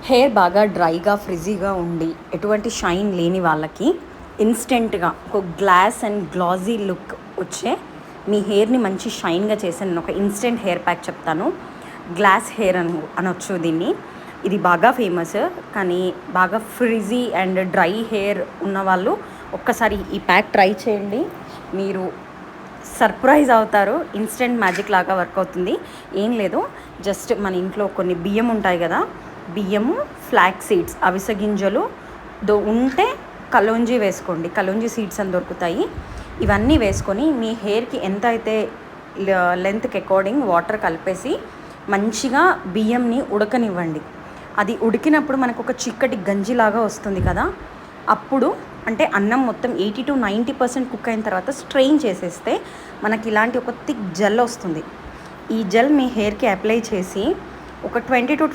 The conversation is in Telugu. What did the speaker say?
హెయిర్ బాగా డ్రైగా ఫ్రిజీగా ఉండి ఎటువంటి షైన్ లేని వాళ్ళకి ఇన్స్టెంట్గా ఒక గ్లాస్ అండ్ గ్లాజీ లుక్ వచ్చే మీ హెయిర్ని మంచి షైన్గా చేసే నేను ఒక ఇన్స్టెంట్ హెయిర్ ప్యాక్ చెప్తాను. గ్లాస్ హెయిర్ అనొచ్చు దీన్ని. ఇది బాగా ఫేమస్. కానీ బాగా ఫ్రిజీ అండ్ డ్రై హెయిర్ ఉన్నవాళ్ళు ఒక్కసారి ఈ ప్యాక్ ట్రై చేయండి. మీరు సర్ప్రైజ్ అవుతారు. ఇన్స్టెంట్ మ్యాజిక్ లాగా వర్క్ అవుతుంది. ఏం లేదు, జస్ట్ మన ఇంట్లో కొన్ని బియ్యం ఉంటాయి కదా, బియ్యము, ఫ్లాక్స్ సీడ్స్, అవిసె గింజలు ఉంటే కలోంజీ వేసుకోండి. కలోంజీ సీడ్స్ అని దొరుకుతాయి. ఇవన్నీ వేసుకొని మీ హెయిర్కి ఎంత అయితే లెంత్కి అకార్డింగ్ వాటర్ కలిపేసి మంచిగా బియ్యంని ఉడకనివ్వండి. అది ఉడికినప్పుడు మనకు ఒక చిక్కటి గంజిలాగా వస్తుంది కదా, అప్పుడు అంటే అన్నం మొత్తం 80 to 90% కుక్ అయిన తర్వాత స్ట్రెయిన్ చేసేస్తే మనకి ఇలాంటి ఒక థిక్ జెల్ వస్తుంది. ఈ జెల్ మీ హెయిర్కి అప్లై చేసి ఒక 20 to